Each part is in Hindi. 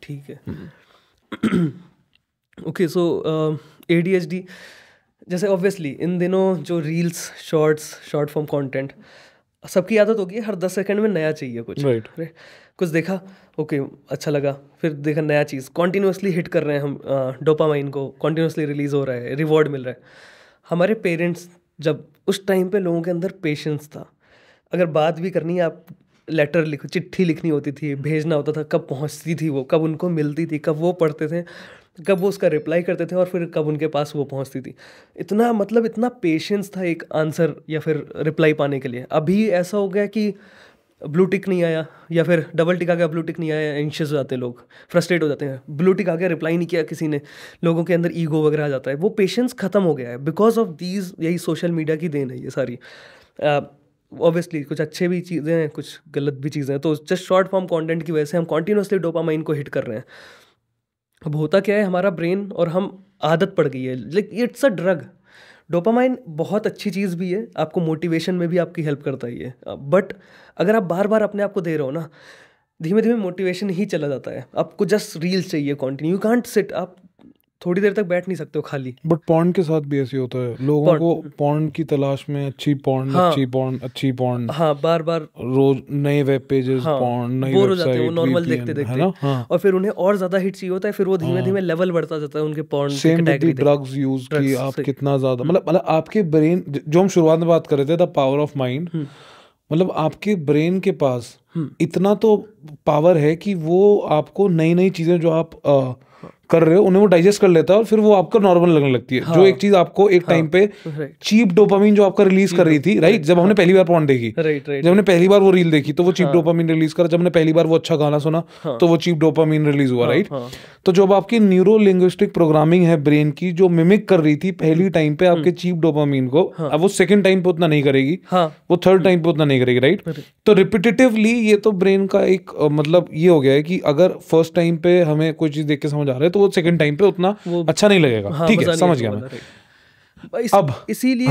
ठीक है। ओके, सो ADHD, जैसे ऑब्वियसली इन दिनों जो reels, shorts, short form content, सबकी आदत होगी हर 10 सेकंड में नया चाहिए कुछ, राइट। कुछ देखा, ओके अच्छा लगा, फिर देखा नया चीज़, कॉन्टिन्यूसली हिट कर रहे हैं हम डोपामाइन को, कॉन्टिन्यूसली रिलीज हो रहा है, रिवॉर्ड मिल रहा है। हमारे पेरेंट्स जब उस टाइम पे लोगों के अंदर पेशेंस था, अगर बात भी करनी है, आप लेटर लिखो, चिट्ठी लिखनी होती थी, भेजना होता था, कब पहुंचती थी वो, कब उनको मिलती थी, कब वो पढ़ते थे, कब वो उसका रिप्लाई करते थे, और फिर कब उनके पास वो पहुंचती थी। इतना मतलब इतना पेशेंस था एक आंसर या फिर रिप्लाई पाने के लिए। अभी ऐसा हो गया कि ब्लू टिक नहीं आया या फिर डबल टिक आ गया, ब्लू टिक नहीं आया, एंशियस हो जाते हैं लोग, फ्रस्ट्रेट हो जाते हैं। ब्लू टिक आ गया, रिप्लाई नहीं किया किसी ने, लोगों के अंदर ईगो वगैरह आ जाता है, वो पेशेंस खत्म हो गया है बिकॉज ऑफ दीज। यही सोशल मीडिया की देन है ये सारी। ऑब्वियसली कुछ अच्छे भी चीज़ें हैं, कुछ गलत भी चीज़ें हैं, तो जस्ट शॉर्ट फॉर्म कंटेंट की वजह से हम कॉन्टिन्यूसली डोपामाइन को हिट कर रहे हैं। अब होता क्या है, हमारा ब्रेन और हम आदत पड़ गई है, like it's a drug. Dopamine बहुत अच्छी चीज़ भी है, आपको मोटिवेशन में भी आपकी हेल्प करता ही है, बट अगर आप बार बार अपने आप को दे रहे हो ना, धीमे धीमे मोटिवेशन ही चला जाता है। आपको जस्ट रील्स चाहिए कॉन्टिन्यू, यू कांट सिट, आप थोड़ी देर तक बैठ नहीं सकते हो खाली। बट पॉर्न के साथ भी ऐसे होता है, लोगों को पॉर्न की तलाश में अच्छी पॉर्न, हाँ, अच्छी पॉर्न, हाँ, बार बार रोज नए वेब पेजेस, हाँ, पॉर्न, नई बोर हो जाते हैं वो वेबसाइट, नॉर्मल VPN, देखते देखते, है ना? हाँ। और फिर उन्हें और ज्यादा हिट चाहिए होता है, फिर वो धीमे धीमे लेवल बढ़ता जाता है उनके पॉर्न की कैटेगरी। ड्रग्स यूज की आप कितना ज्यादा, मतलब आपके ब्रेन, जो हम शुरुआत में बात कर रहे थे, द पावर ऑफ माइंड, मतलब आपके ब्रेन के पास इतना तो पावर है कि वो आपको नई नई चीजें जो आप कर रहे हो उन्हें वो डाइजेस्ट कर लेता है और फिर वो आपको नॉर्मल लगने लगती है। जो एक चीज आपको एक टाइम पे चीप डोपामिन जो आपका रिलीज कर रही थी, राइट, जब हमने पहली बार पॉर्न देखी, जब हमने पहली बार वो रील देखी तो वो चीप डोपामिन रिलीज करा, जब हमने पहली बार वो अच्छा गाना सुना तो वो चीप डोपामिन रिलीज हुआ, राइट। तो जो आपकी न्यूरो लिंग्विस्टिक प्रोग्रामिंग है ब्रेन की, जो मिमिक कर रही थी पहली टाइम पे आपके चीप डोपामिन को, अब वो सेकंड टाइम पे उतना नहीं करेगी, वो थर्ड टाइम पे उतना नहीं करेगी, राइट। तो रिपीटेटिवली ये तो ब्रेन का एक मतलब ये हो गया है कि अगर फर्स्ट टाइम पे हमें कोई चीज देख के समझ आ रहा है तो वो सेकंड टाइम पे उतना अच्छा नहीं लगेगा। ठीक है, समझ गया मैं। अब इसीलिए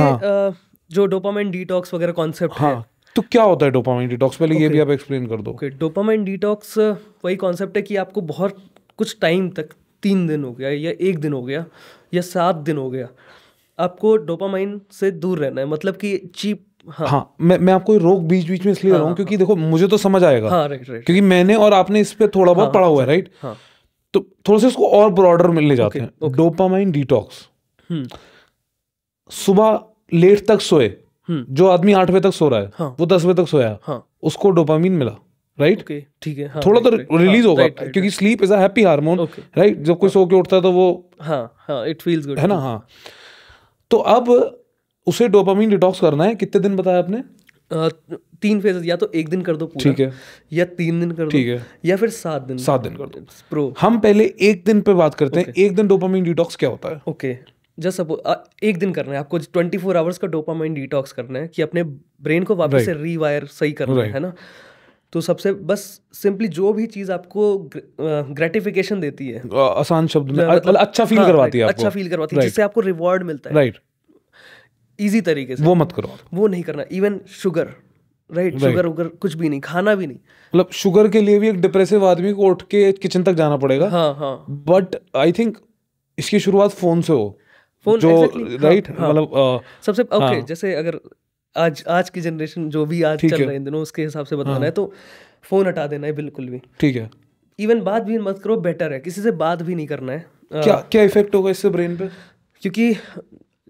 जो डोपामाइन डिटॉक्स वगैरह कॉन्सेप्ट है, तो क्या होता है डोपामाइन डिटॉक्स, पहले ये भी आप एक्सप्लेन कर दो। डोपामाइन डिटॉक्स वही कॉन्सेप्ट है कि आपको बहुत कुछ टाइम तक, 3 दिन हो गया या 1 दिन हो गया या 7 दिन हो गया, आपको डोपामाइन से दूर रहना है। मतलब कि चीप, हाँ, मैं आपको रोक बीच बीच में इसलिए रहा हूँ क्योंकि देखो मुझे तो समझ आएगा, क्योंकि मैंने और आपने इस पे थोड़ा बहुत पढ़ा हुआ है, राइट। तो थोड़ा सा इसको और ब्रॉडर में ले जाते हैं। डोपामाइन डिटॉक्स, सुबह लेट तक सोए, जो आदमी 8 बजे तक सो रहा है वो 10 बजे तक सोया, उसको डोपामिन मिला, राइट। ठीक है, थोड़ा तो रिलीज होगा क्योंकि sleep is a happy hormone, right. जब कोई सो के उठता है तो वो इट फील्स गुड, है ना। हाँ, तो अब उसे डोपामिन डिटॉक्स करना है, कितने दिन बताया आपने? 3 फेज, या तो 1 दिन कर दो पूरा, ठीक है, या 3 दिन कर दो, ठीक है, या फिर 7 दिन कर दो। प्रो हम पहले 1 दिन पे बात करते हैं। 1 दिन डोपामिन डिटॉक्स क्या होता है? ओके, जस्ट सपोज 1 दिन करना है आपको, 24 आवर्स का डोपामाइन डिटॉक्स करना है कि अपने ब्रेन को वापस से रीवायर सही करना है ना। तो सबसे बस सिंपली जो भी चीज आपको ग्रेटिफिकेशन देती है, आसान शब्द में अच्छा फील करवाती है आपको, अच्छा फील करवाती है, जिससे आपको रिवॉर्ड मिलता है, राइट, इजी तरीके से, वो मत करो, वो नहीं करना। इवन शुगर, राइट, शुगर वगैरह कुछ भी नहीं खाना, भी नहीं। मतलब शुगर के लिए भी एक डिप्रेसिव आदमी को उठ के किचन तक जाना पड़ेगा। बट आई थिंक इसकी शुरुआत फोन से हो, फोन जो राइट, मतलब सबसे ओके। जैसे अगर आज की जनरेशन जो भी आज चल रहे हैं इन दिनों, उसके हिसाब से बताना है तो फोन हटा देना है बिल्कुल भी, ठीक है। इवन बात भी मत करो, बेटर है, किसी से बात भी नहीं करना है। क्या इफेक्ट होगा इससे ब्रेन पे? क्योंकि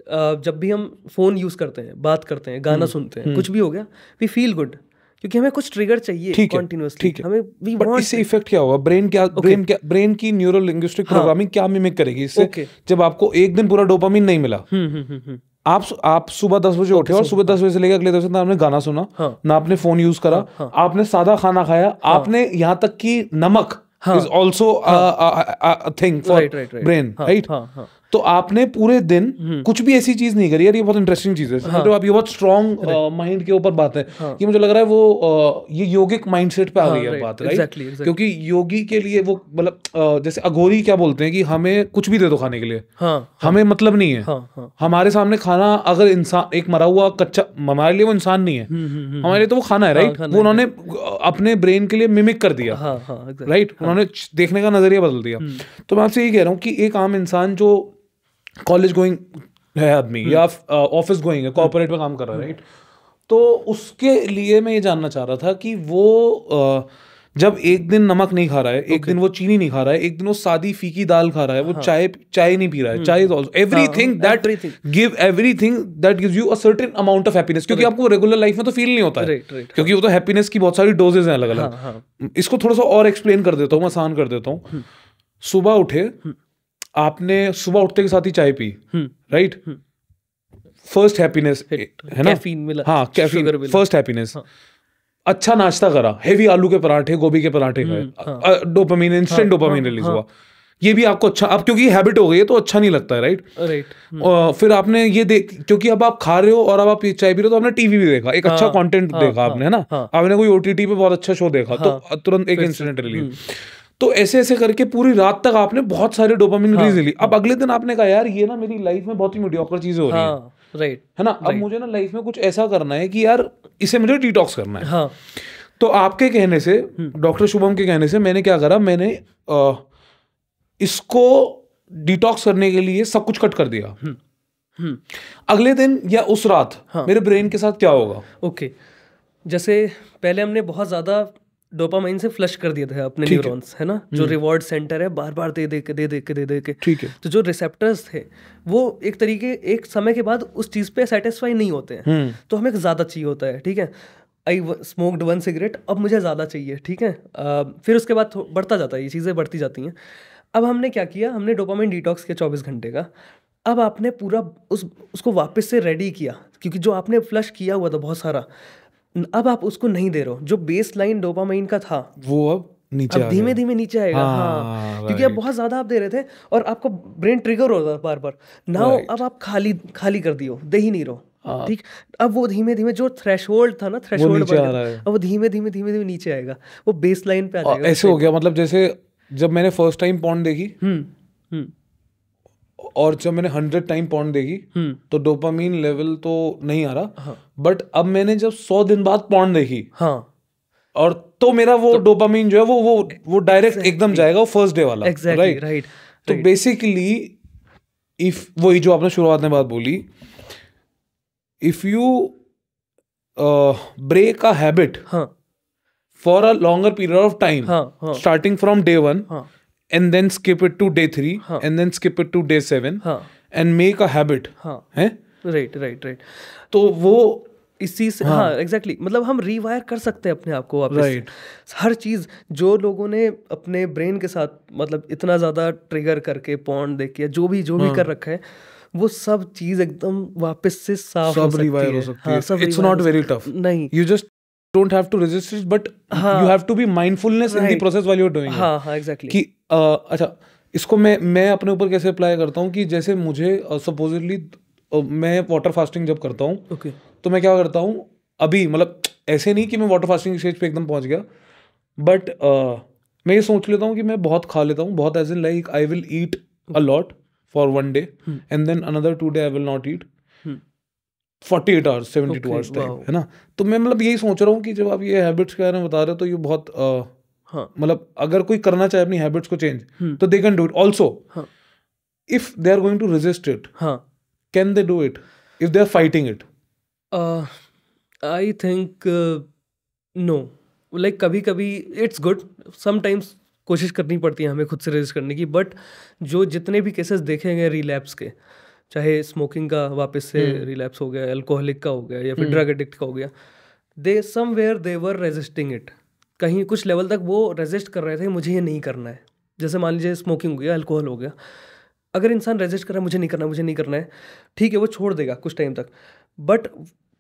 जब भी हम फोन यूज करते हैं, बात करते हैं, गाना सुनते हैं, कुछ भी हो गया, वी फील गुड, क्योंकि हमें कुछ ट्रिगर चाहिए कंटिन्यूअसली, हमें वी वांट। इससे इफेक्ट क्या होगा? ब्रेन की न्यूरो लिंग्विस्टिक प्रोग्रामिंग क्या मिमिक करेगी इससे? जब आपको 1 दिन पूरा डोपामिन नहीं मिला, आप सुबह 10 बजे उठे और सुबह 10 बजे से लेकर अगले 10 बजे ना आपने गाना सुना, ना आपने फोन यूज करा, आपने सादा खाना खाया, आपने यहाँ तक कि नमक is also thing for brain, right. तो आपने पूरे दिन कुछ भी ऐसी चीज नहीं करी यार, ये बहुत इंटरेस्टिंग चीज है। तो आप ये बहुत स्ट्रॉन्ग माइंड के ऊपर बात है कि मुझे लग रहा है वो ये योगिक माइंडसेट पे आ गई है बात, राइट? क्योंकि योगी के लिए वो मतलब जैसे अघोरी क्या बोलते हैं कि हमें कुछ भी दे दो खाने के लिए, हमें मतलब नहीं है। हमारे सामने खाना, अगर इंसान एक मरा हुआ कच्चा, हमारे लिए वो इंसान नहीं है, हमारे लिए तो वो खाना है, राइट? वो उन्होंने अपने ब्रेन के लिए मिमिक कर दिया, राइट? उन्होंने देखने का नजरिया बदल दिया। तो मैं आपसे यही कह रहा हूँ कि एक आम इंसान जो कॉलेज गोइंग है आदमी या ऑफिस गोइंग है, कॉर्पोरेट में काम कर रहा है, राइट? तो उसके लिए मैं ये जानना चाह रहा था कि वो जब एक दिन नमक नहीं खा रहा है, एक दिन वो चीनी नहीं खा रहा है, एक दिन वो सादी फीकी दाल खा रहा है, वो चाय नहीं पी रहा है, चाय is also everything that gives you a certain amount of happiness, क्योंकि आपको रेगुलर लाइफ में तो फील नहीं होता है, क्योंकि वो तो हैप्पीनेस की बहुत सारी डोजेज हैं अलग अलग। इसको थोड़ा सा और एक्सप्लेन कर देता हूँ, आसान कर देता हूँ। सुबह उठे, आपने सुबह उठते के साथ ही चाय पी, राइट? फर्स्ट हैप्पीनेस है ना, कैफीन मिला, हाँ कैफीन, फर्स्ट हैप्पीनेस। अच्छा नाश्ता करा, हेवी आलू के पराठे, गोभी के पराठे खाए, डोपामिन, इंस्टेंट डोपामिन रिलीज हुआ। ये भी आपको अच्छा, अब क्योंकि हैबिट हो गई है तो अच्छा नहीं लगता है, राइट? फिर आपने ये क्योंकि अब आप खा रहे हो और अब आप चाय पी रहे हो, तो आपने टीवी भी देखा, एक अच्छा कंटेंट देखा आपने, है ना? आपने कोई ओटीटी पे बहुत अच्छा शो देखा, तो तुरंत एक इंस्टेंट रिलीज। तो ऐसे ऐसे करके पूरी रात तक आपने बहुत सारे डोपामिन रिलीज ली। अब अगले दिन आपने कहा यार ये ना मेरी लाइफ में बहुत ही मीडियोकर चीजें हो रही हैं, राइट, है ना? अब मुझे ना लाइफ में कुछ ऐसा करना है कि यार इसे मुझे डिटॉक्स करना है। तो आपके कहने से, डॉक्टर शुभम के कहने से, मैंने क्या करा, मैंने इसको डिटॉक्स करने के लिए सब कुछ कट कर दिया। अगले दिन या उस रात मेरे ब्रेन के साथ क्या होगा? ओके, जैसे पहले हमने बहुत ज्यादा डोपामाइन से फ्लश कर दिया था अपने न्यूरॉन्स, है ना, जो रिवॉर्ड सेंटर है, बार बार दे दे के, ठीक है। तो जो रिसेप्टर्स थे वो एक समय के बाद उस चीज पे सेटिस्फाई नहीं होते हैं, तो हमें ज्यादा चाहिए होता है, ठीक है? आई स्मोक्ड 1 सिगरेट, अब मुझे ज़्यादा चाहिए, ठीक है? फिर उसके बाद बढ़ता जाता है, ये चीज़ें बढ़ती जाती हैं। अब हमने क्या किया, हमने डोपामाइन डिटॉक्स किया 24 घंटे का। अब आपने पूरा उसको वापस से रेडी किया, क्योंकि जो आपने फ्लश किया हुआ था बहुत सारा, अब आप उसको नहीं दे रहे हो। जो बेस लाइन डोपामाइन का था वो अब धीमे धीमे नीचे आएगा। क्योंकि अब बहुत ज्यादा आप दे रहे थे और आपको ब्रेन ट्रिगर हो रहा था बार बार। नाउ अब आप खाली कर दियो, दे ही नहीं रहो, ठीक? अब वो धीमे धीमे जो थ्रेशोल्ड था ना, थ्रेशोल्ड बढ़ गया, अब वो धीमे धीमे नीचे आएगा, वो बेस लाइन पे आ जाएगा। ऐसे हो गया, मतलब जैसे जब मैंने फर्स्ट टाइम पॉर्न देखी और जब मैंने 100 टाइम पॉर्न देखी, तो डोपामीन लेवल तो नहीं आ रहा, बट अब मैंने जब 100 दिन बाद पॉर्न देखी, और तो मेरा वो डोपामीन जो है वो डायरेक्ट एकदम जाएगा, वो फर्स्ट डे वाला, राइट? तो बेसिकली इफ वही जो आपने शुरुआत में बात बोली, if you break a habit for a longer period of time, starting from day 1 and then skip it to day 3 and then skip it to day 7 and make a habit, है? राइट। तो वो इसी से, हाँ एग्जैक्टली, मतलब हम रीवायर कर सकते हैं अपने आप को वापस। राइट। हर चीज़ जो लोगों ने अपने ब्रेन के साथ मतलब इतना ज़्यादा ट्रिगर करके पॉर्न देख के जो भी कर रखा है, वो सब चीज एकदम वापस से साफ हो सकती है। इट्स नॉट वेरी टफ, नहीं, you just don't have to resist it, but you have to be mindfulness in the process while you are doing it. हाँ एग्जैक्टली। कि अच्छा, इसको मैं अपने ऊपर कैसे अप्लाई करता हूँ कि जैसे मुझे सपोजिटली मैं वाटर फास्टिंग जब करता हूँ, तो मैं क्या करता हूँ, अभी मतलब ऐसे नहीं कि मैं वाटर फास्टिंग स्टेज पे एकदम पहुंच गया, बट मैं ये सोच लेता हूँ कि मैं बहुत खा लेता हूँ, बहुत as in like I will eat a lot for 1 day and then another 2 day I will not eat 48 hours 72 hours time, है ना? तो मैं मतलब यही सोच रहा हूँ कि जब आप ये हैबिट्स के बारे में बता रहे हो, तो ये बहुत मतलब अगर कोई करना चाहे अपनी हैबिट्स को चेंज, तो they can do it also. If they are going to resist it, can they do it if they are fighting it? I think no, like कभी कभी इट्स गुड, समटाइम्स कोशिश करनी पड़ती है हमें खुद से रेजिस्ट करने की, बट जो जितने भी केसेस देखे गए रिलैप्स के, चाहे स्मोकिंग का वापस से रिलैप्स हो गया, अल्कोहलिक का हो गया, या फिर ड्रग एडिक्ट का हो गया, they somewhere they were resisting it. कहीं कुछ लेवल तक वो रेजिस्ट कर रहे थे, मुझे ये नहीं करना है। जैसे मान लीजिए स्मोकिंग हो गया, अल्कोहल हो गया, अगर इंसान रेजिस्ट कर रहा है मुझे नहीं करना है, ठीक है, वो छोड़ देगा कुछ टाइम तक, बट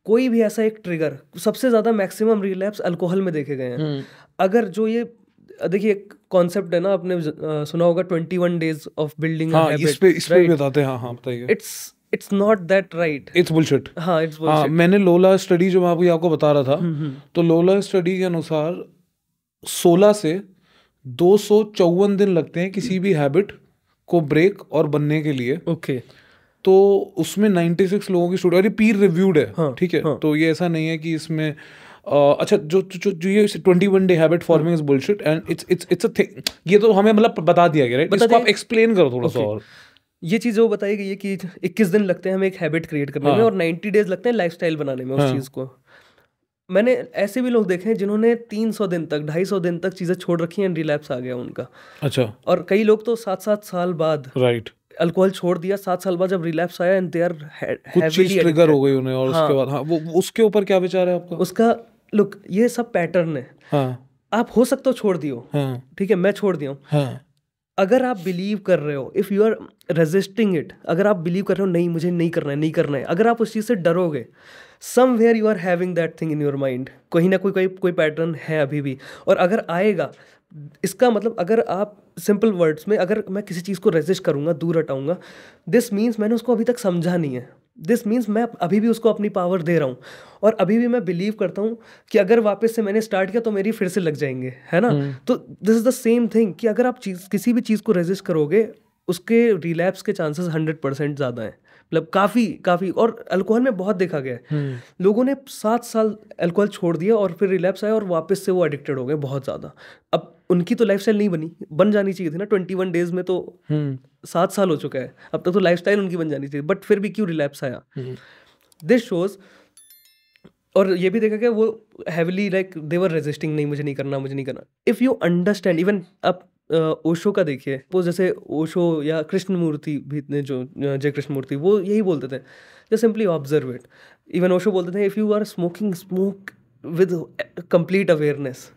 कोई भी ऐसा एक ट्रिगर, सबसे ज़्यादा मैक्सिमम रिलैप्स अल्कोहल में देखे गए हैं। अगर जो ये देखिए, कॉन्सेप्ट है ना, आपने सुना होगा 21 days ऑफ बिल्डिंग अ हाँ हैबिट, इस पे भी बताते हैं, हाँ हाँ बताइए। It's not that right. It's bullshit. हाँ, इट्स हाँ बुलशिट। मैंने लोला स्टडी जो मैं आपको बता रहा था, तो लोला स्टडी के अनुसार 16 से 254 दिन लगते हैं किसी भी हैबिट को ब्रेक और बनने के लिए। ओके। तो उसमें 96 लोगों की स्टडी, और ये पीर रिव्यूड है, हाँ, ठीक है। हाँ। तो ये ऐसा नहीं है कि इसमें अच्छा जो ये 21 day habit forming is bullshit and it's a thing. ये तो हमें मतलब बता दिया गया, राइट? बता इसको आप दिया। एक्सप्लेन करो थोड़ा सा Okay. और। ये चीज़ वो बताई गई है कि 21 दिन लगते हैं हमें एक हैबिट क्रिएट करने में, हाँ। और 90 days लगते हैं लाइफस्टाइल बनाने में उस हाँ। चीज़ को। मैंने ऐसे भी लोग देखे हैं जिन्होंने 300 दिन तक, 250 दिन तक चीज़ें छोड़ रखी हैं, रिलैप्स आ गया उनका। अच्छा। और कई लोग तो 7-7 साल बाद राइट। अल्कोहल छोड़ दिया, 7 साल बाद जब रिलैप्स आया एंड दे आर कुछ चीज ट्रिगर हो गई उन्हें, और उसके बाद हाँ वो उसके ऊपर क्या विचार है आपका? उसका लुक, ये सब पैटर्न है। हाँ। आप हो सकता हो छोड़ दियो, हाँ। ठीक है, मैं छोड़ दिया हूँ। हाँ। अगर आप बिलीव कर रहे हो, if you are resisting it, अगर आप बिलीव कर रहे हो नहीं मुझे नहीं करना है, नहीं करना है, अगर आप उस चीज़ से डरोगे, somewhere you are having that thing in your mind, कहीं ना कोई पैटर्न है अभी भी। और अगर आएगा, इसका मतलब अगर आप सिंपल वर्ड्स में, अगर मैं किसी चीज़ को रेजिस्ट करूँगा, दूर हटाऊंगा, दिस मीन्स मैंने उसको अभी तक समझा नहीं है। दिस मीन्स मैं अभी भी उसको अपनी पावर दे रहा हूँ, और अभी भी मैं बिलीव करता हूँ कि अगर वापस से मैंने स्टार्ट किया तो मेरी फिर से लग जाएंगे, है ना? तो this is the same thing कि अगर आप किसी भी चीज़ को रेजिस्ट करोगे, उसके रिलैप्स के चांसेस 100% ज़्यादा हैं, मतलब काफ़ी। और अल्कोहल में बहुत देखा गया है, लोगों ने 7 साल अल्कोहल छोड़ दिया और फिर रिलैप्स आया और वापस से वो एडिक्टेड हो गए बहुत ज़्यादा। अब उनकी तो लाइफस्टाइल नहीं बन जानी चाहिए थी ना 21 days में, तो 7 साल हो चुका है, अब तक तो लाइफस्टाइल उनकी बन जानी चाहिए, बट फिर भी क्यों रिलैप्स आया? This shows. और ये भी देखा गया वो heavily like they were resisting, नहीं मुझे नहीं करना। इफ़ यू अंडरस्टैंड, इवन आप ओशो का देखिए, वो जैसे ओशो या कृष्णमूर्ति भी ने, जो जय कृष्णमूर्ति, वो यही बोलते थे, just simply observe it. Even Osho बोलते थे if you are smoke with complete awareness,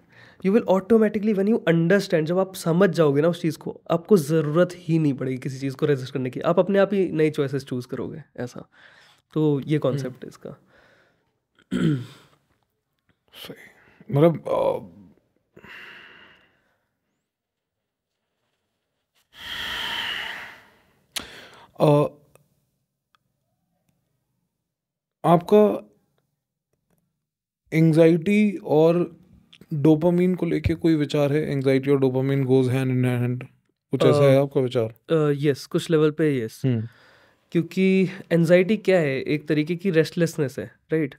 you will automatically, when you understand, जब आप समझ जाओगे ना उस चीज़ को, आपको ज़रूरत ही नहीं पड़ेगी किसी चीज़ को रेजिस्ट करने की, आप अपने आप ही नई चॉइसेस चूज़ करोगे, ऐसा। तो ये कॉन्सेप्ट है इसका। सही, मतलब आपका एंजाइटी और डोपामीन को लेके कोई विचार है? एंजाइटी और dopamine goes hand in hand, कुछ ऐसा है आपका विचार? यस, कुछ लेवल पे यस। क्योंकि एंजाइटी क्या है, एक तरीके की रेस्टलेसनेस है, राइट?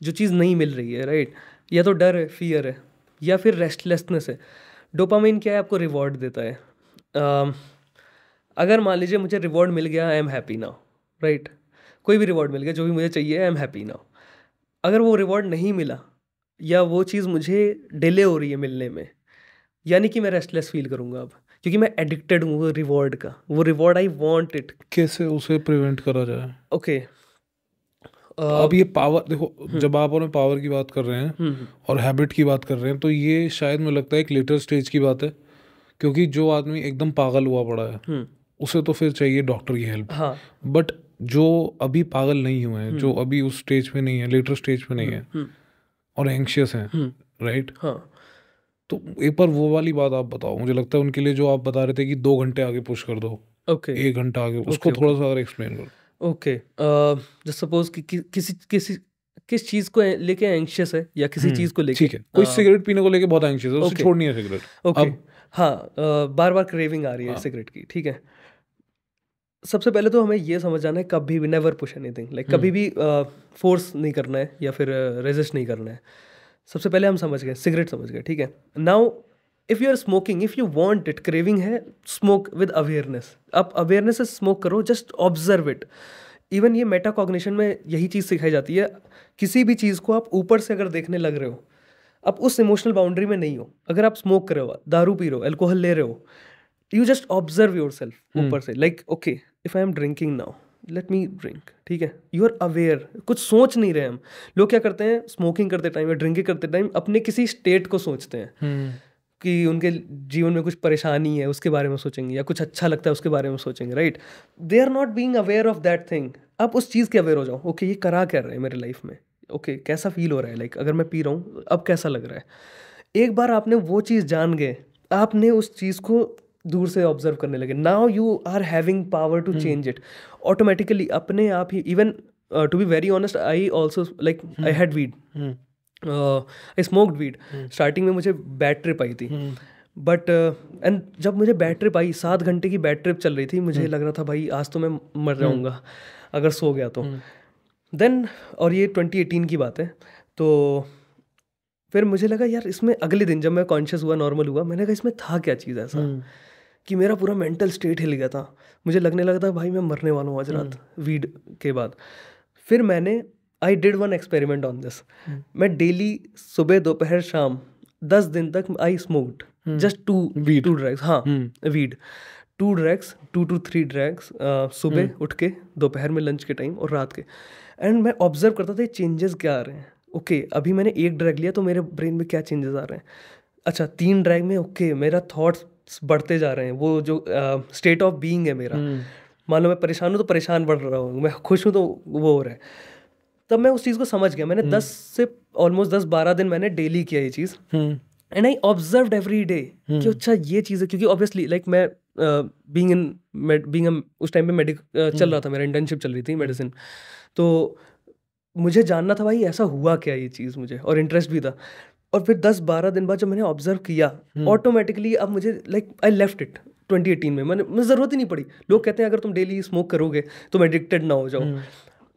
जो चीज़ नहीं मिल रही है, राइट? या तो डर है, फियर है, या फिर रेस्टलेसनेस है। डोपामाइन क्या है, आपको रिवॉर्ड देता है। अगर मान लीजिए मुझे रिवॉर्ड मिल गया, I am happy now, right? कोई भी रिवॉर्ड मिल गया, जो भी मुझे चाहिए, आई एम हैप्पी नाउ। अगर वो रिवॉर्ड नहीं मिला, या वो चीज़ मुझे डिले हो रही है मिलने में, यानी कि मैं रेस्टलेस फील करूँगा अब, क्योंकि मैं एडिक्टेड हूँ वो रिवॉर्ड का, वो रिवॉर्ड आई वांट इट। कैसे उसे प्रिवेंट करा जाए? ओके, अब ये पावर देखो, जब आप और पावर की बात कर रहे हैं और हैबिट की बात कर रहे हैं, तो ये शायद मुझे लगता है एक लेटर स्टेज की बात है, क्योंकि जो आदमी एकदम पागल हुआ पड़ा है उसे तो फिर चाहिए डॉक्टर की हेल्प। हाँ। बट जो अभी पागल नहीं हुए हैं, जो अभी उस स्टेज पे नहीं है, लेटर स्टेज पे नहीं है, और एंग्शियस हैं, राइट? हाँ। तो एक बार वो वाली बात आप बताओ। मुझे लगता है उनके लिए जो आप बता रहे थे कि 2 घंटे आगे पुश कर दो, ओके, 1 घंटा आगे, उसको थोड़ा सा अगर एक्सप्लेन करो। ओके, जस्ट सपोज कि किस चीज़ को लेके एंग्शियस है, या किसी चीज़ को लेके, ठीक है, कोई सिगरेट पीने को लेके बहुत एंग्शियस है, उसे छोड़नी है सिगरेट। ओके, हाँ, बार बार क्रेविंग आ रही है सिगरेट की, ठीक है। सबसे पहले तो हमें ये समझ जाना है, कभी भी नेवर पुश एनीथिंग, लाइक कभी भी फोर्स नहीं करना है, या फिर रेजिस्ट नहीं करना है। सबसे पहले हम समझ गए, सिगरेट समझ गए, ठीक है। Now if you are smoking, if you want it, craving है, स्मोक विद अवेयरनेस। आप अवेयरनेस से स्मोक करो, जस्ट ऑब्जर्व इट। इवन ये मेटाकॉग्निशन में यही चीज़ सिखाई जाती है। किसी भी चीज़ को आप ऊपर से अगर देखने लग रहे हो, आप उस इमोशनल बाउंड्री में नहीं हो। अगर आप स्मोक कर रहे हो, दारू पी रहे हो, अल्कोहल ले रहे हो, you just observe your self ऊपर से, like okay if I am drinking now, let me drink, ठीक है। यू आर अवेयर, कुछ सोच नहीं रहे हम। लोग क्या करते हैं, स्मोकिंग करते टाइम या ड्रिंकिंग करते टाइम अपने किसी स्टेट को सोचते हैं, कि उनके जीवन में कुछ परेशानी है उसके बारे में सोचेंगे, या कुछ अच्छा लगता है उसके बारे में सोचेंगे, right? They are not being aware of that thing. आप उस चीज़ के अवेयर हो जाओ, ओके ये करा क्या रहा है मेरे लाइफ में, ओके कैसा फील हो रहा है, लाइक अगर मैं पी रहा हूँ अब कैसा लग रहा है। एक बार आपने वो चीज़ जान गए, आपने उस चीज़ को दूर से ऑब्जर्व करने लगे. Now you are having power to change it automatically, अपने आप ही. Even to be very honest, I also like I had weed, I smoked weed. Starting में मुझे बैड ट्रिप आई थी, बट एंड जब मुझे बैड ट्रिप आई, 7 घंटे की बैड ट्रिप चल रही थी, मुझे लग रहा था भाई आज तो मैं मर जाऊंगा अगर सो गया तो. देन, और ये 2018 की बात है, तो फिर मुझे लगा यार इसमें, अगले दिन जब मैं कॉन्शियस हुआ, नॉर्मल हुआ, मैंने कहा इसमें था क्या चीज़ ऐसा कि मेरा पूरा मेंटल स्टेट हिल गया था. मुझे लगने लगा था भाई मैं मरने वाला हूँ आज रात वीड के बाद. फिर मैंने, I did one experiment on this. मैं डेली सुबह दोपहर शाम 10 दिन तक आई स्मोक्ड जस्ट टू ड्रैग्स. हाँ, वीड 2 ड्रैग्स, 2 to 3 ड्रैग्स, सुबह उठ के, दोपहर में लंच के टाइम और रात के. एंड मैं ऑब्जर्व करता था चेंजेस क्या आ रहे हैं. ओके, अभी मैंने 1 ड्रैग लिया तो मेरे ब्रेन में क्या चेंजेस आ रहे हैं. अच्छा, 3 ड्रैग में ओके मेरा थॉट्स बढ़ते जा रहे हैं. वो जो स्टेट ऑफ बीइंग है मेरा, मान लो मैं परेशान हूँ तो परेशान बढ़ रहा हूँ, मैं खुश हूँ तो वो हो रहा है. तब मैं उस चीज़ को समझ गया. मैंने 10 से ऑलमोस्ट 10-12 दिन मैंने डेली किया ये चीज़. And I observed every day कि अच्छा ये चीज़ है, क्योंकि ऑब्वियसली लाइक मैं बीइंग उस टाइम पे चल रहा था, मेरा इंटर्नशिप चल रही थी मेडिसिन, तो मुझे जानना था भाई ऐसा हुआ क्या ये चीज़ मुझे, और इंटरेस्ट भी था. और फिर 10-12 दिन बाद जब मैंने ऑब्जर्व किया, ऑटोमेटिकली अब मुझे लाइक आई लेफ्ट इट 2018 में. मुझे ज़रूरत ही नहीं पड़ी. लोग कहते हैं अगर तुम डेली स्मोक करोगे तुम एडिक्टेड ना हो जाओ.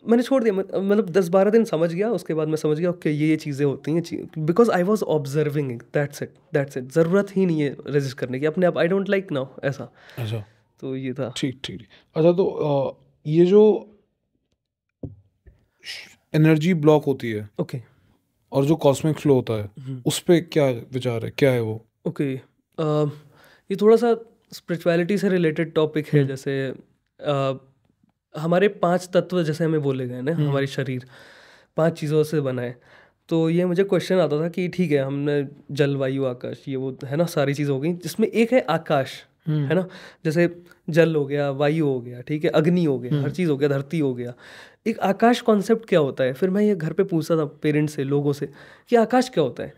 मैंने छोड़ दिया. मतलब 10-12 दिन समझ गया, उसके बाद मैं समझ गया ओके ये चीज़ें होती हैं, because I was observing it. That's it. ज़रूरत ही नहीं है रजिस्ट करने की अपने आप. आई डोंट लाइक नाउ ऐसा. अच्छा, तो ये था. ठीक. अच्छा, तो ये जो एनर्जी ब्लॉक होती है, ओके, और जो कॉस्मिक फ्लो होता है, उस पे क्या विचार है, क्या है वो? ओके, ये थोड़ा सा स्पिरिचुअलिटी से रिलेटेड टॉपिक है. जैसे हमारे 5 तत्व जैसे हमें बोले गए ना, हमारे शरीर 5 चीज़ों से बना है. तो ये मुझे क्वेश्चन आता था कि ठीक है हमने जल वायु आकाश ये वो है ना, सारी चीज़ हो गई, जिसमें एक है आकाश, है ना. जैसे जल हो गया, वायु हो गया, ठीक है, अग्नि हो गया, हर चीज़ हो गया, धरती हो गया. एक आकाश कॉन्सेप्ट क्या होता है. फिर मैं ये घर पे पूछता था पेरेंट्स से, लोगों से, कि आकाश क्या होता है.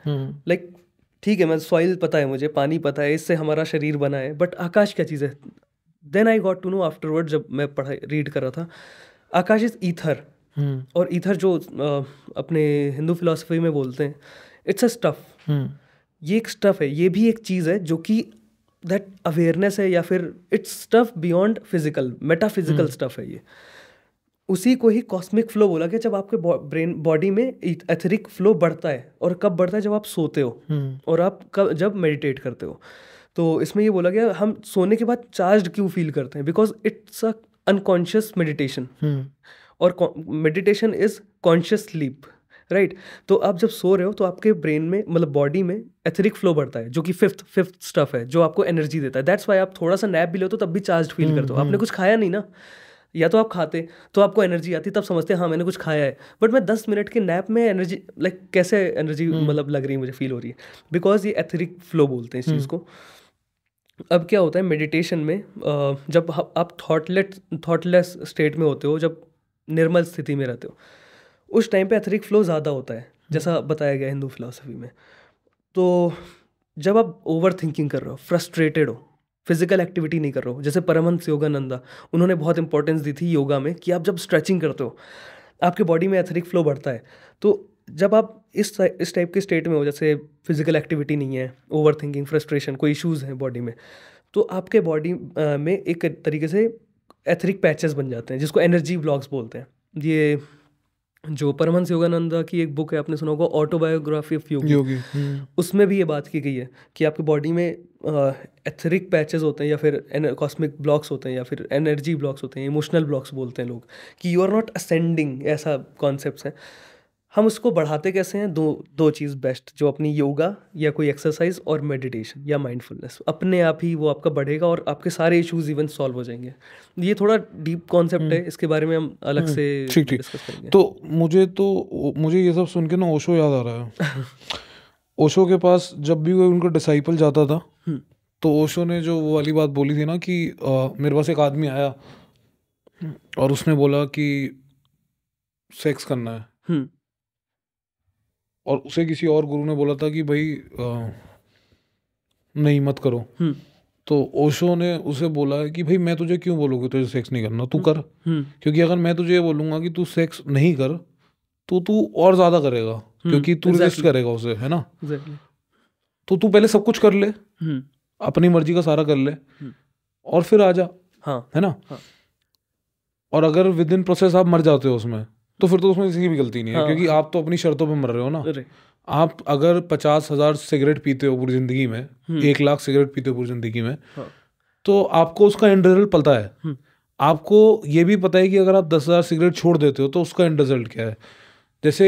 लाइक ठीक है, मैं सॉइल पता है, मुझे पानी पता है, इससे हमारा शरीर बना है, बट आकाश क्या चीज़ है. Then I got to know afterward, जब मैं पढ़ाई रीड कर रहा था, आकाश इज ईथर. और ईथर जो अपने हिंदू फिलॉसफी में बोलते हैं, इट्स अ स्टफ. ये एक स्टफ है, ये भी एक चीज़ है जो कि दैट अवेयरनेस है, या फिर it's stuff beyond physical, metaphysical stuff है ये. उसी को ही कॉस्मिक फ्लो बोला कि जब आपके ब्रेन बॉडी में एथरिक फ्लो बढ़ता है. और कब बढ़ता है, जब आप सोते हो और आप जब मेडिटेट करते हो. तो इसमें ये बोला गया हम सोने के बाद चार्ज्ड क्यों फील करते हैं, because it's a unconscious meditation. और meditation is conscious sleep, right. तो आप जब सो रहे हो तो आपके ब्रेन में, मतलब बॉडी में एथरिक फ्लो बढ़ता है, जो कि फिफ्थ स्टफ है जो आपको एनर्जी देता है. दैट्स वाई आप थोड़ा सा नैप भी लो तो तब भी चार्ज फील करते हो. आपने कुछ खाया नहीं ना, या तो आप खाते तो आपको एनर्जी आती, तब समझते हैं हाँ मैंने कुछ खाया है. बट मैं 10 मिनट के नैप में एनर्जी, लाइक कैसे एनर्जी मतलब लग रही है, मुझे फील हो रही है, बिकॉज ये एथरिक फ्लो बोलते हैं इस चीज़ को. अब क्या होता है मेडिटेशन में, जब आप थॉटलेस स्टेट में होते हो, जब निर्मल स्थिति में रहते हो, उस टाइम पे एथरिक फ्लो ज़्यादा होता है, जैसा बताया गया हिंदू फिलॉसफी में. तो जब आप ओवर थिंकिंग कर रहे हो, फ्रस्ट्रेटेड हो, फिजिकल एक्टिविटी नहीं कर रहे हो, जैसे परमहंस योगानंदा, उन्होंने बहुत इंपॉर्टेंस दी थी योगा में कि आप जब स्ट्रेचिंग करते हो आपके बॉडी में एथरिक फ्लो बढ़ता है. तो जब आप इस टाइप के स्टेट में हो, जैसे फिजिकल एक्टिविटी नहीं है, ओवर थिंकिंग, फ्रस्ट्रेशन, कोई इश्यूज़ हैं बॉडी में, तो आपके बॉडी में एक तरीके से एथरिक पैचेस बन जाते हैं, जिसको एनर्जी ब्लॉक्स बोलते हैं. ये जो परमहंस योगानंदा की एक बुक है, आपने सुना होगा, ऑटोबायोग्राफी ऑफ योगी. उसमें भी ये बात की गई है कि आपकी बॉडी में एथरिक पैचेस होते हैं, या फिर कॉस्मिक ब्लॉक्स होते हैं, या फिर एनर्जी ब्लॉक्स होते हैं, इमोशनल ब्लॉक्स बोलते हैं लोग, कि यू आर नॉट असेंडिंग, ऐसा कॉन्सेप्ट है. हम उसको बढ़ाते कैसे हैं, दो चीज़ बेस्ट, जो अपनी योगा या कोई एक्सरसाइज और मेडिटेशन या माइंडफुलनेस, अपने आप ही वो आपका बढ़ेगा और आपके सारे इश्यूज इवन सॉल्व हो जाएंगे. ये थोड़ा डीप कॉन्सेप्ट है, इसके बारे में हम अलग से डिस्कस करेंगे. तो मुझे ये सब सुन के ना ओशो याद आ रहा है. ओशो के पास जब भी कोई उनका डिसाइपल जाता था, तो ओशो ने जो वो वाली बात बोली थी ना कि मेरे पास एक आदमी आया और उसने बोला कि सेक्स करना है, और उसे किसी और गुरु ने बोला था कि भाई नहीं मत करो, तो ओशो ने उसे बोला है कि भाई मैं तुझे क्यों बोलूँगी तुझे सेक्स नहीं करना, तू कर। क्योंकि अगर मैं तुझे ये बोलूँगा कि तू सेक्स नहीं कर तो तू और ज़्यादा करेगा, क्योंकि तू रेजिस्ट करेगा उसे, है ना। तो तू पहले सब कुछ कर ले, अपनी मर्जी का सारा कर ले, और फिर आ जा, है ना। और अगर विद इन प्रोसेस आप मर जाते हो उसमें, तो फिर तो उसमें किसी की भी गलती नहीं है, क्योंकि आप तो अपनी शर्तों पे मर रहे हो ना। आप अगर 50,000 सिगरेट पीते हो पूरी जिंदगी में, 1 लाख सिगरेट पीते हो पूरी जिंदगी में, तो आपको उसका एंड रिजल्ट पता है। आपको ये भी पता है कि अगर आप 10,000 सिगरेट छोड़ देते हो तो उसका एंड रिजल्ट क्या है। जैसे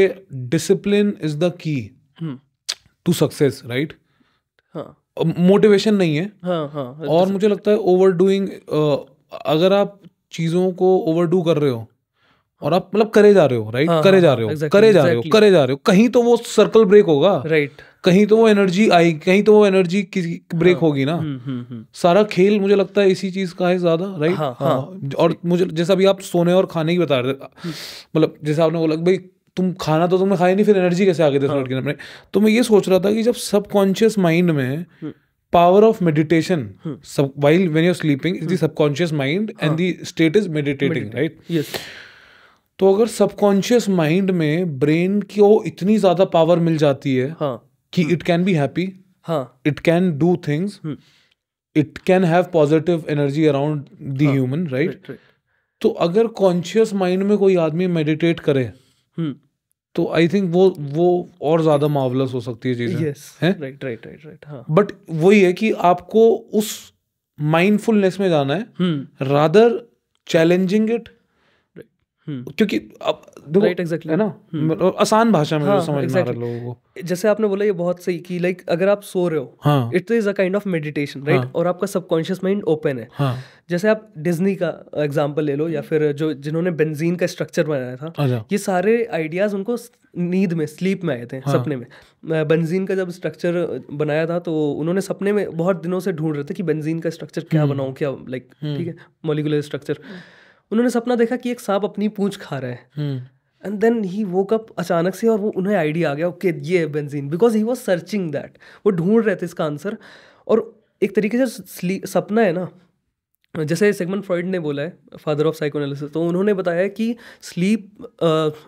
discipline is the key to success, right. Motivation नहीं है। और मुझे लगता है ओवरडूइंग, अगर आप चीज़ों को ओवरडू कर रहे हो और आप मतलब करे जा रहे हो, राइट, करे जा रहे हो, करे जा रहे हो, कहीं तो वो सर्कल ब्रेक होगा, राइट, कहीं तो वो एनर्जी आई, कहीं तो वो एनर्जी किसी ब्रेक होगी ना। सारा खेल मुझे लगता है इसी चीज का है ज्यादा, राइट। और मुझे जैसा अभी आप सोने और खाने की बता रहे थे, मतलब जैसे आपने बोला भाई तुम खाना तो तुमने खाया नहीं, फिर एनर्जी कैसे आ गई 10 मिनट के अंदर। तो मैं ये सोच रहा था कि जब सबकॉन्शियस माइंड में power of meditation, while when you're sleeping is the subconscious mind and the state is meditating, right? Yes. तो अगर सबकॉन्शियस माइंड में ब्रेन को इतनी ज्यादा पावर मिल जाती है कि it can be happy, it can do things, it can have positive energy around the human, right. तो अगर कॉन्शियस माइंड में कोई आदमी मेडिटेट करे तो आई थिंक वो और ज्यादा मार्वलस हो सकती है चीजें, हैं? राइट। बट वही है कि आपको उस माइंडफुलनेस में जाना है, रादर चैलेंजिंग इट, क्योंकि अब देखो, है ना, आसान भाषा में समझ में आ रहा है लोगों को। जैसे आपने बोला ये बहुत सही कि लाइक अगर आप सो रहे हो, it is a kind of meditation, right, और आपका सबकॉन्शियस माइंड ओपन है। जैसे आप डिज्नी का एग्जांपल ले लो, या फिर जो जिन्होंने बेंजीन का स्ट्रक्चर बनाया था, ये सारे आइडियाज उनको नींद में, स्लीप में आए थे, सपने में। बेंजीन का जब स्ट्रक्चर बनाया था तो उन्होंने सपने में बहुत दिनों से ढूंढ रहे थे कि बेंजीन का स्ट्रक्चर क्या बनाऊं, क्या लाइक, ठीक है, मॉलिक्यूलर स्ट्रक्चर। उन्होंने सपना देखा कि एक सांप अपनी पूंछ खा रहा है, and then he woke up अचानक से, और वो उन्हें आइडिया आ गया, ओके ये है benzene, because he was searching that, वो ढूंढ रहे थे इसका आंसर। और एक तरीके से सपना है ना, जैसे सिगमंड फ्रॉइड ने बोला है, फादर ऑफ साइकोएनालिसिस, तो उन्होंने बताया कि sleep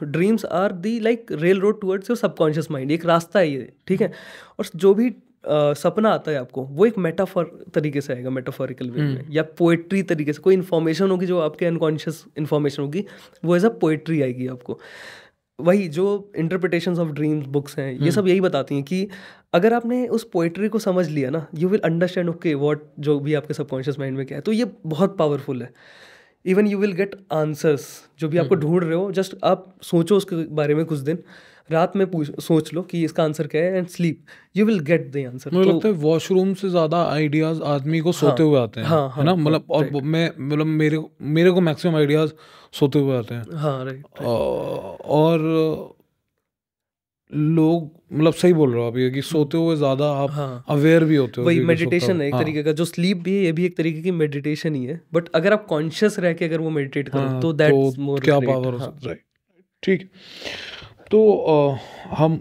dreams are the like railroad towards your subconscious mind, एक रास्ता है ये, ठीक है। और जो भी सपना आता है आपको, वो एक मेटाफर तरीके से आएगा, मेटाफोरिकल वे में, या पोएट्री तरीके से। कोई इन्फॉर्मेशन होगी जो आपके अनकॉन्शियस इन्फॉर्मेशन होगी, वो एज अ पोएट्री आएगी आपको। वही जो इंटरप्रिटेशंस ऑफ ड्रीम्स बुक्स हैं, ये सब यही बताती हैं कि अगर आपने उस पोएट्री को समझ लिया ना, you will understand okay what जो भी आपके सबकॉन्शियस माइंड में क्या है। तो ये बहुत पावरफुल है। Even you will get answers, जो भी आपको ढूंढ रहे हो, जस्ट आप सोचो उसके बारे में कुछ दिन, रात में सोच लो कि इसका आंसर क्या है, and sleep, you will get the answer. मुझे लगता है वॉशरूम से ज्यादा आइडियाज आदमी को सोते हुए आते हैं, है ना, मतलब। और मैं मतलब मेरे को मैक्सिमम आइडियाज सोते हुए आते हैं। राइट। और लोग, मतलब सही बोल रहे हो आप, ये कि सोते हुए ज्यादा आप अवेयर भी होते हो। वही मेडिटेशन है एक तरीके का, जो स्लीप भी है ये भी एक तरीके की मेडिटेशन ही है। बट अगर आप कॉन्शियस रह के अगर वो मेडिटेट करो तो दैट्स मोर क्या पावर हो सकता है। ठीक, तो हम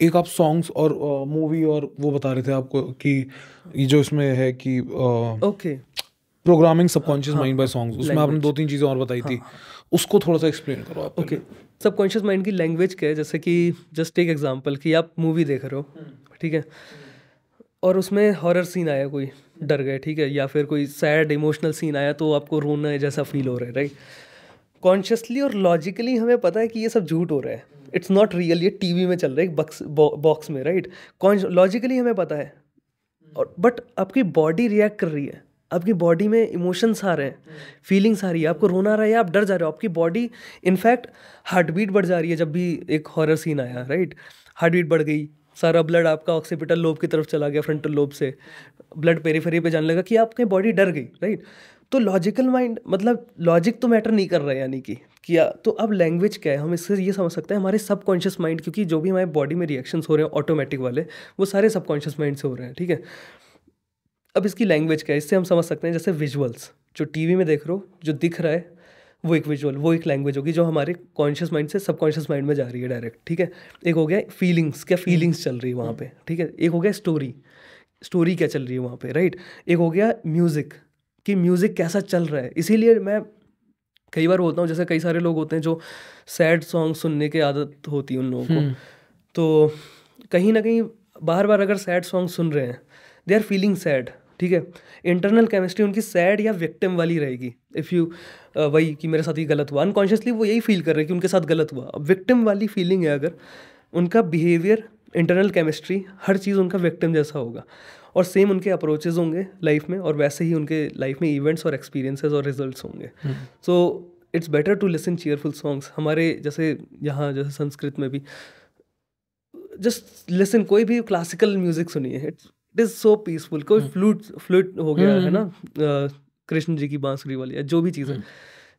एक आप सॉन्ग्स और मूवी और वो बता रहे थे आपको कि ये जो इसमें है कि okay, programming subconscious mind bye songs, उसमें आपने 2-3 चीज़ें और बताई थी, उसको थोड़ा सा एक्सप्लेन करो आप। ओके, सबकॉन्शियस माइंड की लैंग्वेज क्या है, जैसे कि जस्ट टेक एग्जांपल कि आप मूवी देख रहे हो, ठीक है, और उसमें हॉरर सीन आया, कोई डर गए, ठीक है, या फिर कोई सैड इमोशनल सीन आया तो आपको रोना जैसा फील हो रहा है, राइट। कॉन्शियसली और लॉजिकली हमें पता है कि ये सब झूठ हो रहा है, इट्स नॉट रियल, ये टीवी में चल रहा है एक बॉक्स में, राइट। लॉजिकली हमें पता है, और बट आपकी बॉडी रिएक्ट कर रही है, आपकी बॉडी में इमोशंस आ रहे हैं, फीलिंग्स आ रही है, आपको रोना आ रहा है, आप डर जा रहे हो, आपकी बॉडी इनफैक्ट हार्ट बीट बढ़ जा रही है जब भी एक हॉरर सीन आया, राइट। हार्ट बीट बढ़ गई, सारा ब्लड आपका ऑक्सीपिटल लोब की तरफ चला गया, फ्रंटल लोब से ब्लड पेरिफेरी पे जाने लगा कि आपकी बॉडी डर गई, राइट। तो लॉजिकल माइंड, मतलब लॉजिक तो मैटर नहीं कर रहा है, यानी कि किया। तो अब लैंग्वेज क्या है, हम इससे ये समझ सकते हैं हमारे सबकॉन्शियस माइंड, क्योंकि जो भी हमारे बॉडी में रिएक्शंस हो रहे हैं ऑटोमेटिक वाले, वो सारे सबकॉन्शियस माइंड से हो रहे हैं, ठीक है। अब इसकी लैंग्वेज क्या है, इससे हम समझ सकते हैं जैसे विजुअल्स, जो टीवी में देख रहे हो, जो दिख रहा है, वो एक विजुअल, वो एक लैंग्वेज होगी जो हमारे कॉन्शियस माइंड से सबकॉन्शियस माइंड में जा रही है डायरेक्ट, ठीक है। एक हो गया फीलिंग्स, क्या फीलिंग्स चल रही है वहाँ पे, ठीक है। एक हो गया स्टोरी, स्टोरी क्या चल रही है वहाँ पे, राइट। एक हो गया म्यूज़िक, कि म्यूज़िक कैसा चल रहा है। इसीलिए मैं कई बार बोलता हूँ, जैसे कई सारे लोग होते हैं जो सैड सॉन्ग सुनने की आदत होती है उन लोगों को, तो कहीं ना कहीं बार बार अगर सैड सॉन्ग सुन रहे हैं, दे आर फीलिंग सैड, ठीक है। इंटरनल केमिस्ट्री उनकी सैड या विक्टिम वाली रहेगी। इफ़ यू वही कि मेरे साथ ये गलत हुआ, अनकॉन्शियसली वो यही फील कर रहे हैं कि उनके साथ गलत हुआ। अब विक्टिम वाली फीलिंग है अगर, उनका बिहेवियर, इंटरनल केमिस्ट्री, हर चीज़ उनका विक्टिम जैसा होगा। और सेम उनके अप्रोचेज होंगे लाइफ में, और वैसे ही उनके लाइफ में इवेंट्स और एक्सपीरियंसेस और रिजल्ट्स होंगे। So it's better to listen cheerful songs. हमारे जैसे यहाँ जैसे संस्कृत में भी जस्ट लिसन, कोई भी क्लासिकल म्यूजिक सुनिए, इट इज़ सो पीसफुल। कोई फ्लूट हो गया है ना, कृष्ण जी की बांसुरी वाली या जो भी चीज़ है,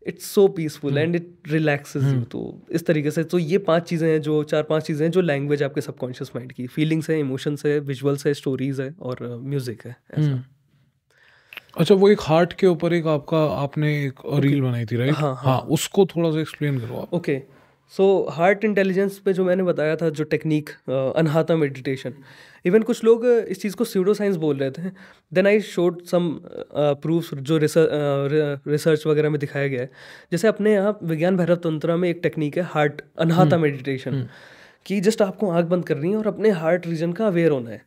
it's so peaceful and it relaxes you. तो इस तरीके से, तो ये 5 चीज़ें हैं, जो 4-5 चीज़ें हैं जो लैंग्वेज आपके सबकॉन्शियस माइंड की, फीलिंग्स है, इमोशंस है, विजुअल्स है, स्टोरीज है और म्यूजिक है, ऐसा। अच्छा, वो एक हार्ट के ऊपर एक आपने एक रील बनाई थी, राइट? हाँ, उसको थोड़ा सा एक्सप्लेन करो आप। ओके, सो हार्ट इंटेलिजेंस पे जो मैंने बताया था, जो टेक्निक अनहाता मेडिटेशन, इवन कुछ लोग इस चीज़ को स्यूडो साइंस बोल रहे थे। Then I showed some proofs जो रिसर्च वगैरह में दिखाया गया है। जैसे अपने यहाँ विज्ञान भैरव तंत्र में एक टेक्निक है हार्ट अनहाता मेडिटेशन, कि जस्ट आपको आंख बंद करनी है और अपने हार्ट रीजन का अवेयर होना है।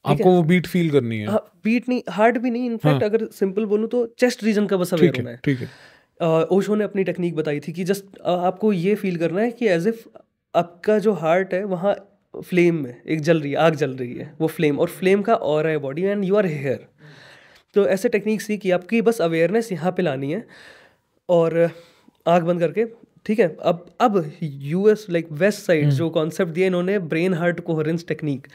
आपको वो बीट फील करनी है। बीट नहीं, हार्ट भी नहीं, इनफैक्ट अगर सिंपल बोलूँ तो चेस्ट रीजन का बस अवेयर होना है। ठीक है। ओशो ने अपनी टेक्निक बताई थी कि जस्ट आपको ये फील करना है कि एज इफ आपका जो हार्ट है वहाँ फ्लेम में एक जल रही है, आग जल रही है, वो फ्लेम, और फ्लेम का ऑरा है body and you are here. तो ऐसे टेक्निक सी कि आपकी बस अवेयरनेस यहाँ पे लानी है और आँख बंद करके, ठीक है। अब यूएस लाइक वेस्ट साइड जो कॉन्सेप्ट दिया इन्होंने, brain heart coherence technique,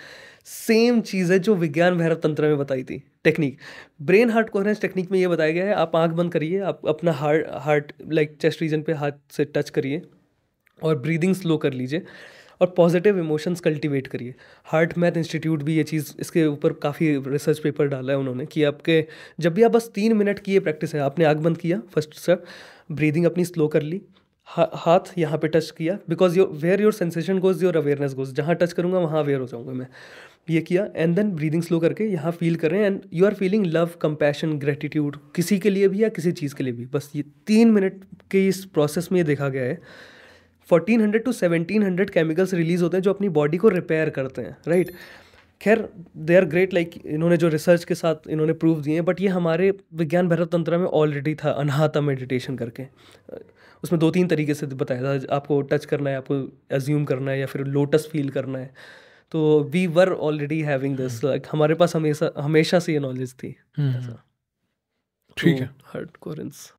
same चीज़ है जो विज्ञान भैरव तंत्र में बताई थी technique. Brain heart coherence technique में ये बताया गया है, आप आंख बंद करिए, आप अपना हार्ट लाइक चेस्ट रीजन पे हाथ से टच करिए और ब्रीदिंग स्लो कर लीजिए और पॉजिटिव इमोशंस कल्टीवेट करिए। हार्ट मैथ इंस्टीट्यूट भी ये चीज़, इसके ऊपर काफ़ी रिसर्च पेपर डाला है उन्होंने, कि आपके जब भी आप बस 3 मिनट की ये प्रैक्टिस है, आपने आंख बंद किया फर्स्ट स्टेप, ब्रीदिंग अपनी स्लो कर ली, हाथ यहाँ पे टच किया, because where your sensation goes your awareness goes, जहाँ टच करूँगा वहाँ अवेयर हो जाऊँगा मैं, ये किया। एंड देन ब्रीदिंग स्लो करके यहाँ फील कर रहे हैं and you are feeling love, compassion, gratitude, किसी के लिए भी या किसी चीज़ के लिए भी। बस ये 3 मिनट के इस प्रोसेस में ये देखा गया है 1400 to 1700 केमिकल्स रिलीज होते हैं जो अपनी बॉडी को रिपेयर करते हैं, राइट। खैर दे आर ग्रेट, लाइक इन्होंने जो रिसर्च के साथ इन्होंने प्रूफ दिए हैं, बट ये हमारे विज्ञान भैरव तंत्र में ऑलरेडी था अनहाता मेडिटेशन करके। उसमें 2-3 तरीके से बताया था, आपको टच करना है, आपको एज्यूम करना है, या फिर लोटस फील करना है। तो we were already having this, like हमारे पास हमेशा से ये नॉलेज थी। ऐसा ठीक है। Heart coherence